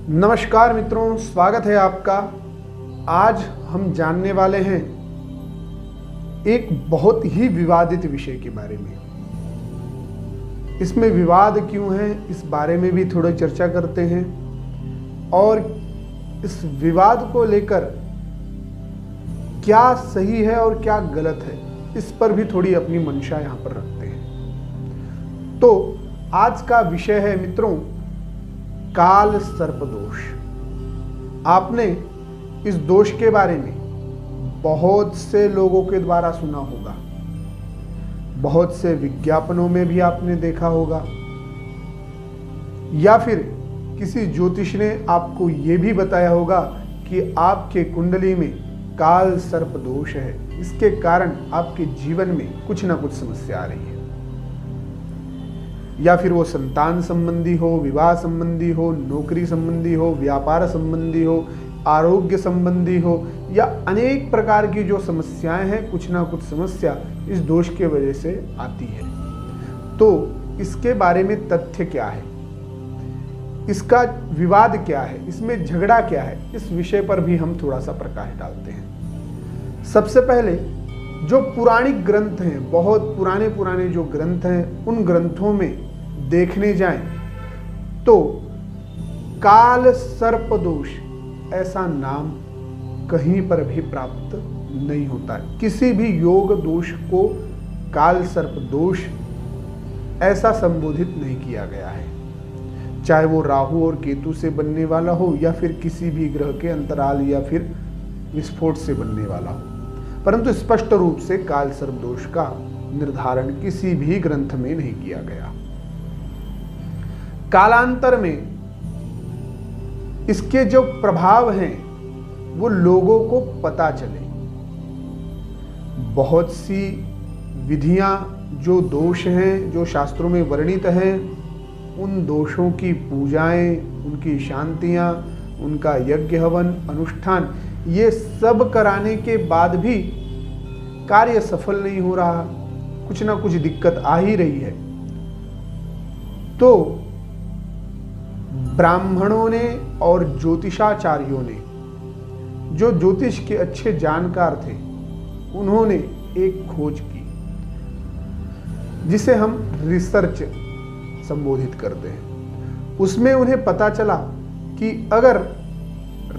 नमस्कार मित्रों, स्वागत है आपका। आज हम जानने वाले हैं एक बहुत ही विवादित विषय के बारे में। इसमें विवाद क्यों है, इस बारे में भी थोड़ी चर्चा करते हैं और इस विवाद को लेकर क्या सही है और क्या गलत है, इस पर भी थोड़ी अपनी मंशा यहाँ पर रखते हैं। तो आज का विषय है मित्रों, काल सर्प दोष। आपने इस दोष के बारे में बहुत से लोगों के द्वारा सुना होगा, बहुत से विज्ञापनों में भी आपने देखा होगा, या फिर किसी ज्योतिष ने आपको यह भी बताया होगा कि आपके कुंडली में काल सर्प दोष है, इसके कारण आपके जीवन में कुछ ना कुछ समस्या आ रही है। या फिर वो संतान संबंधी हो, विवाह संबंधी हो, नौकरी संबंधी हो, व्यापार संबंधी हो, आरोग्य संबंधी हो, या अनेक प्रकार की जो समस्याएं हैं, कुछ ना कुछ समस्या इस दोष के वजह से आती है। तो इसके बारे में तथ्य क्या है, इसका विवाद क्या है, इसमें झगड़ा क्या है, इस विषय पर भी हम थोड़ा सा प्रकाश डालते हैं। सबसे पहले जो पुराणिक ग्रंथ हैं, बहुत पुराने जो ग्रंथ हैं, उन ग्रंथों में देखने जाएं तो काल सर्प दोष ऐसा नाम कहीं पर भी प्राप्त नहीं होता है। किसी भी योग दोष को काल सर्प दोष ऐसा संबोधित नहीं किया गया है, चाहे वो राहु और केतु से बनने वाला हो या फिर किसी भी ग्रह के अंतराल या फिर विस्फोट से बनने वाला हो। परंतु स्पष्ट रूप से काल सर्प दोष का निर्धारण किसी भी ग्रंथ में नहीं किया गया। कालांतर में इसके जो प्रभाव हैं वो लोगों को पता चले। बहुत सी विधियां, जो दोष हैं, जो शास्त्रों में वर्णित हैं, उन दोषों की पूजाएं, उनकी शांतियां, उनका यज्ञ हवन अनुष्ठान, ये सब कराने के बाद भी कार्य सफल नहीं हो रहा, कुछ ना कुछ दिक्कत आ ही रही है। तो ब्राह्मणों ने और ज्योतिषाचार्यों ने, जो ज्योतिष के अच्छे जानकार थे, उन्होंने एक खोज की जिसे हम रिसर्च संबोधित करते हैं। उसमें उन्हें पता चला कि अगर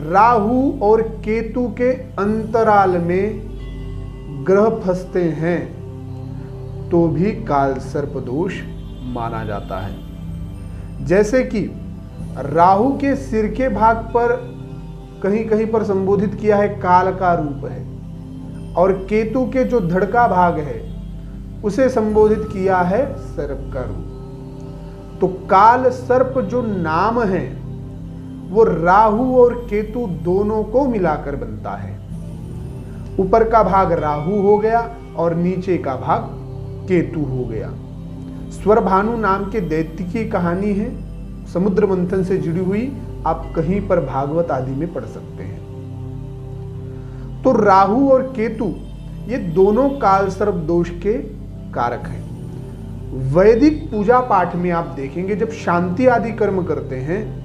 राहु और केतु के अंतराल में ग्रह फंसते हैं तो भी काल सर्प दोष माना जाता है। जैसे कि राहु के सिर के भाग पर कहीं कहीं पर संबोधित किया है काल का रूप है, और केतु के जो धड़ का भाग है उसे संबोधित किया है सर्प का रूप। तो काल सर्प जो नाम है वो राहु और केतु दोनों को मिलाकर बनता है। ऊपर का भाग राहु हो गया और नीचे का भाग केतु हो गया। स्वरभानु नाम के दैत्य की कहानी है, समुद्र मंथन से जुड़ी हुई, आप कहीं पर भागवत आदि में पढ़ सकते हैं। तो राहु और केतु ये दोनों काल सर्प दोष के कारक हैं। वैदिक पूजा पाठ में आप देखेंगे, जब शांति आदि कर्म करते हैं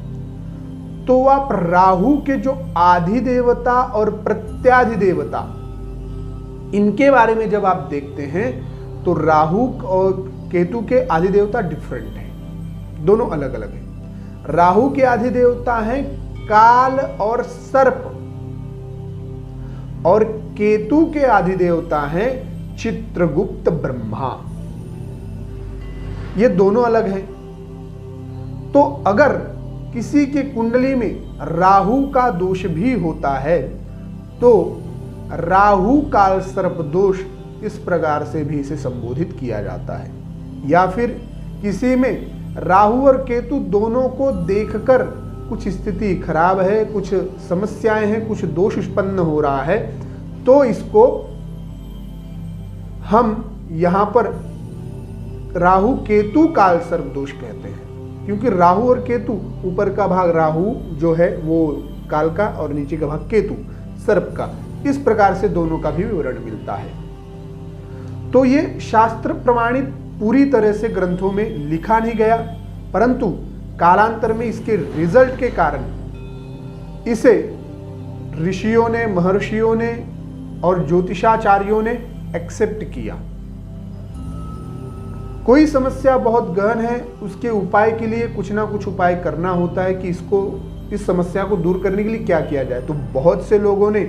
तो आप राहु के जो आधिदेवता और प्रत्याधिदेवता, इनके बारे में जब आप देखते हैं तो राहु और केतु के आधिदेवता डिफरेंट हैं, दोनों अलग अलग हैं। राहु के आधिदेवता हैं काल और सर्प, और केतु के आधिदेवता हैं चित्रगुप्त ब्रह्मा। ये दोनों अलग हैं। तो अगर किसी के कुंडली में राहु का दोष भी होता है तो राहु काल सर्प दोष इस प्रकार से भी इसे संबोधित किया जाता है। या फिर किसी में राहु और केतु दोनों को देखकर कुछ स्थिति खराब है, कुछ समस्याएं हैं, कुछ दोष उत्पन्न हो रहा है, तो इसको हम यहां पर राहु केतु काल सर्प दोष कहते हैं। क्योंकि राहु और केतु, ऊपर का भाग राहु जो है वो काल का और नीचे का भाग केतु सर्प का, इस प्रकार से दोनों का भी विवरण मिलता है। तो ये शास्त्र प्रमाणित पूरी तरह से ग्रंथों में लिखा नहीं गया, परंतु कालांतर में इसके रिजल्ट के कारण इसे ऋषियों ने, महर्षियों ने और ज्योतिषाचार्यों ने एक्सेप्ट किया। कोई समस्या बहुत गहन है, उसके उपाय के लिए कुछ ना कुछ उपाय करना होता है कि इस समस्या को दूर करने के लिए क्या किया जाए। तो बहुत से लोगों ने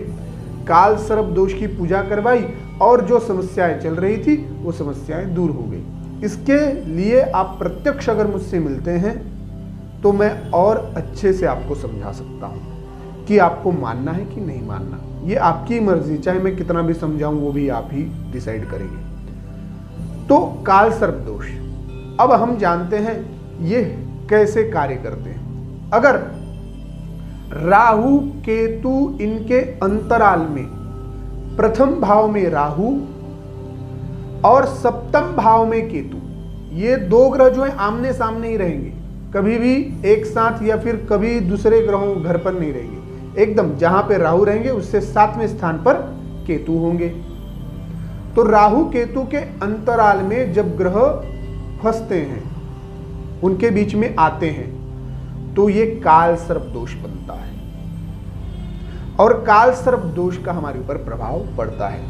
काल सर्प दोष की पूजा करवाई और जो समस्याएं चल रही थी वो समस्याएं दूर हो गई। इसके लिए आप प्रत्यक्ष अगर मुझसे मिलते हैं तो मैं और अच्छे से आपको समझा सकता हूं कि आपको मानना है कि नहीं मानना। ये आपकी मर्जी, चाहे मैं कितना भी समझाऊं वो भी आप ही डिसाइड करेंगे। तो काल सर्प दोष, अब हम जानते हैं ये कैसे कार्य करते हैं। अगर राहु केतु इनके अंतराल में, प्रथम भाव में राहु और सप्तम भाव में केतु, ये दो ग्रह जो है आमने सामने ही रहेंगे, कभी भी एक साथ या फिर कभी दूसरे ग्रहों घर पर नहीं रहेंगे। एकदम जहां पे राहु रहेंगे उससे 7वें स्थान पर केतु होंगे। तो राहु केतु के अंतराल में जब ग्रह फंसते हैं, उनके बीच में आते हैं, तो ये काल सर्प दोष बनता है और काल सर्प दोष का हमारे ऊपर प्रभाव पड़ता है।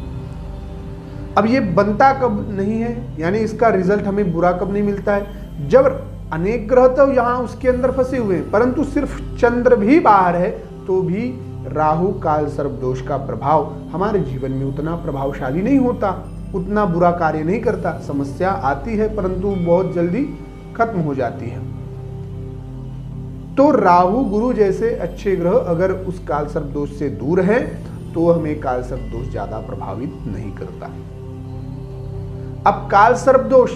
अब ये बनता कब नहीं है, यानी इसका रिजल्ट हमें बुरा कब नहीं मिलता है, जब अनेक ग्रह तो यहां उसके अंदर फंसे हुए हैं परंतु सिर्फ चंद्र भी बाहर है, तो भी राहु काल सर्प दोष का प्रभाव हमारे जीवन में उतना प्रभावशाली नहीं होता, उतना बुरा कार्य नहीं करता। समस्या आती है परंतु बहुत जल्दी खत्म हो जाती है। तो राहु गुरु जैसे अच्छे ग्रह अगर उस काल सर्प दोष से दूर हैं तो हमें काल सर्प दोष ज्यादा प्रभावित नहीं करता। अब काल सर्प दोष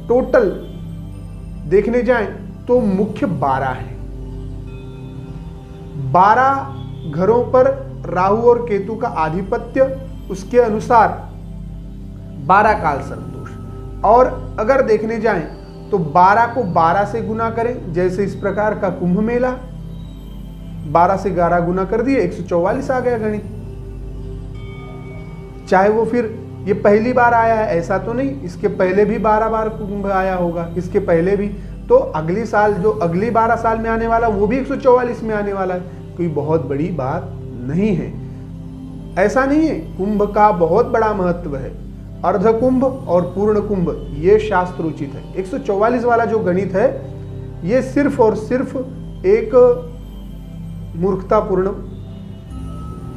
टोटल देखने जाएं तो मुख्य 12 है। 12 घरों पर राहु और केतु का आधिपत्य, उसके अनुसार 12 काल सर्प दोष। और अगर देखने जाएं तो 12 को 12 से गुना करें, जैसे इस प्रकार का कुंभ मेला 12 से 11 गुना कर दिए 144 आ गया गणित। चाहे वो फिर ये पहली बार आया है ऐसा तो नहीं, इसके पहले भी 12 बार कुंभ आया होगा, इसके पहले भी, तो अगली साल जो अगली 12 साल में आने वाला वो भी 144 में आने वाला है। कोई बहुत बड़ी बात नहीं है, ऐसा नहीं है। कुंभ का बहुत बड़ा महत्व है। अर्ध कुंभ और पूर्ण कुंभ ये शास्त्र उचित है। 144 वाला जो गणित है ये सिर्फ और सिर्फ एक मूर्खतापूर्ण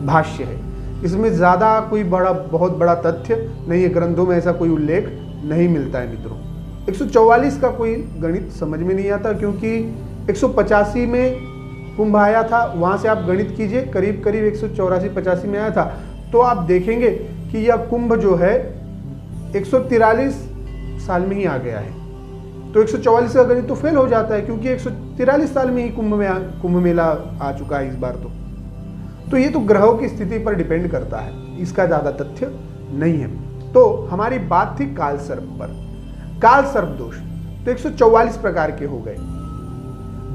भाष्य है, इसमें ज्यादा कोई बहुत बड़ा तथ्य नहीं है। ग्रंथों में ऐसा कोई उल्लेख नहीं मिलता है मित्रों। 144 का कोई गणित समझ में नहीं आता, क्योंकि 185 में कुंभ आया था, वहां से आप गणित कीजिए, करीब करीब 184-85 में आया था, तो आप देखेंगे कि यह कुंभ जो है 143 साल में ही आ गया है। तो 144 का गणित तो फेल हो जाता है, क्योंकि 143 साल में ही कुंभ मेला आ चुका है इस बार। तो ये तो ग्रहों की स्थिति पर डिपेंड करता है, इसका ज्यादा तथ्य नहीं है। तो हमारी बात थी काल सर्प पर। काल सर्प दोष तो 144 प्रकार के हो गए,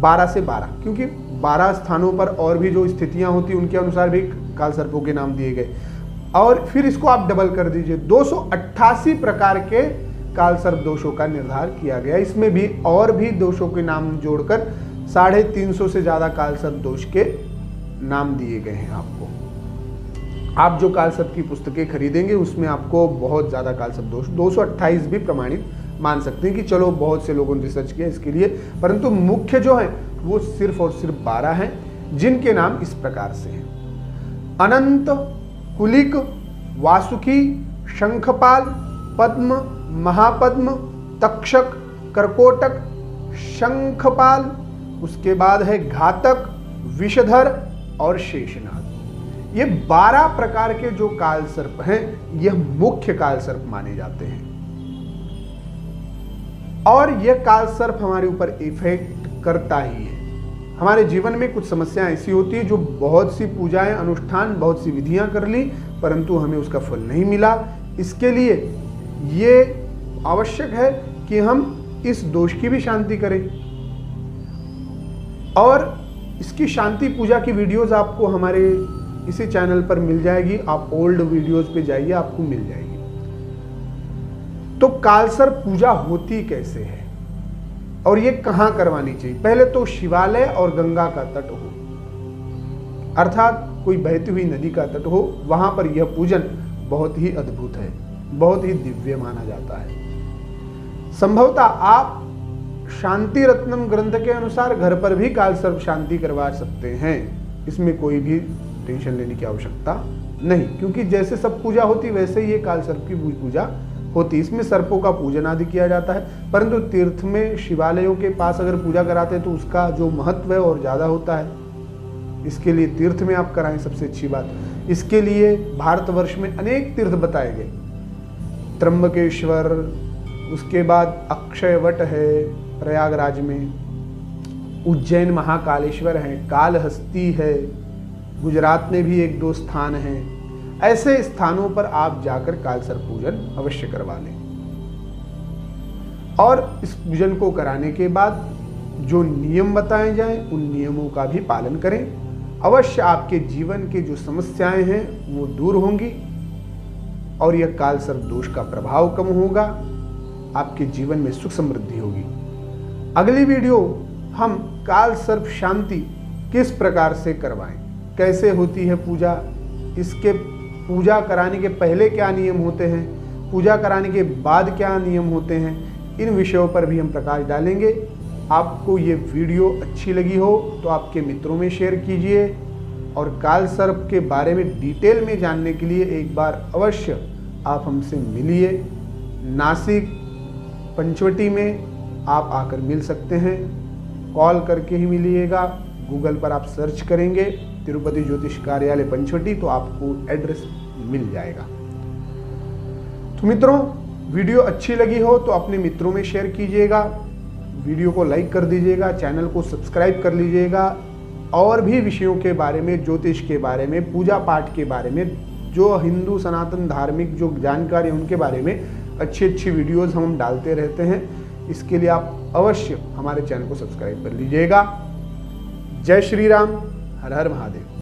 12 से 12, क्योंकि 12 स्थानों पर और भी जो स्थितियां होती उनके अनुसार भी काल सर्पों के नाम दिए गए। और फिर इसको आप डबल कर दीजिए, 288 प्रकार के काल सर्प दोषों का निर्धारण किया गया। इसमें भी और भी दोषों के नाम जोड़कर 350 से ज्यादा काल सर्प दोष के नाम दिए गए हैं आपको। आप जो काल सर्प की पुस्तकें खरीदेंगे उसमें आपको बहुत ज्यादा काल सर्प दोष, 228 भी प्रमाणित मान सकते हैं कि चलो बहुत से लोगों ने रिसर्च किया इसके लिए, परंतु मुख्य जो है वो सिर्फ और सिर्फ 12 हैं, जिनके नाम इस प्रकार से हैं: अनंत, कुलिक, वासुकी, शंखपाल, पद्म, महापद्म, तक्षक, कर्कोटक, शंखपाल, उसके बाद है घातक, विषधर और शेषनाग। ये 12 प्रकार के जो काल सर्प हैं यह मुख्य काल सर्प माने जाते हैं। और यह काल सर्प हमारे ऊपर इफेक्ट करता ही है। हमारे जीवन में कुछ समस्याएं ऐसी होती है जो बहुत सी पूजाएं, अनुष्ठान, बहुत सी विधियां कर ली परंतु हमें उसका फल नहीं मिला। इसके लिए ये आवश्यक है कि हम इस दोष की भी शांति करें। और इसकी शांति पूजा की वीडियोस आपको हमारे इसी चैनल पर मिल जाएगी। आप ओल्ड वीडियोस पे जाइए, आपको मिल जाएगी। तो कालसर्प पूजा होती कैसे है और ये कहां करवानी चाहिए? पहले तो शिवालय और गंगा का तट हो, अर्थात कोई बहती हुई नदी का तट हो, वहां पर यह पूजन बहुत ही अद्भुत है, बहुत ही दिव्य माना जाता है। संभवतः आप शांति रत्नम ग्रंथ के अनुसार घर पर भी काल सर्प शांति करवा सकते हैं, इसमें कोई भी टेंशन लेने की आवश्यकता नहीं, क्योंकि जैसे सब पूजा होती वैसे ही ये काल सर्प की पूजा होती। इसमें सर्पों का पूजन आदि किया जाता है, परंतु तीर्थ में शिवालयों के पास अगर पूजा कराते हैं तो उसका जो महत्व है और ज़्यादा होता है। इसके लिए तीर्थ में आप कराएं, सबसे अच्छी बात। इसके लिए भारतवर्ष में अनेक तीर्थ बताए गए, त्र्यंबकेश्वर, उसके बाद अक्षयवट है प्रयागराज में, उज्जैन महाकालेश्वर है, कालहस्ती है, गुजरात में भी 1-2 स्थान हैं। ऐसे स्थानों पर आप जाकर काल सर्प पूजन अवश्य करवा लें। और इस पूजन को कराने के बाद जो नियम बताए जाएं उन नियमों का भी पालन करें। अवश्य आपके जीवन के जो समस्याएं हैं वो दूर होंगी और यह काल सर्प दोष का प्रभाव कम होगा, आपके जीवन में सुख समृद्धि होगी। अगली वीडियो हम काल सर्प शांति किस प्रकार से करवाएं, कैसे होती है पूजा, इसके पूजा कराने के पहले क्या नियम होते हैं, पूजा कराने के बाद क्या नियम होते हैं, इन विषयों पर भी हम प्रकाश डालेंगे। आपको ये वीडियो अच्छी लगी हो तो आपके मित्रों में शेयर कीजिए और काल सर्प के बारे में डिटेल में जानने के लिए एक बार अवश्य आप हमसे मिलिए। नासिक पंचवटी में आप आकर मिल सकते हैं, कॉल करके ही मिलिएगा। गूगल पर आप सर्च करेंगे तिरुपति ज्योतिष कार्यालय पंचवटी तो आपको एड्रेस मिल जाएगा। तो मित्रों, वीडियो अच्छी लगी हो तो अपने मित्रों में शेयर कीजिएगा, वीडियो को लाइक कर दीजिएगा, चैनल को सब्सक्राइब कर लीजिएगा। और भी विषयों के बारे में, ज्योतिष के बारे में, पूजा पाठ के बारे में, जो हिंदू सनातन धार्मिक जो जानकारी है उनके बारे में अच्छी वीडियोस हम डालते रहते हैं। इसके लिए आप अवश्य हमारे चैनल को सब्सक्राइब कर लीजिएगा। जय श्री राम, हर हर महादेव।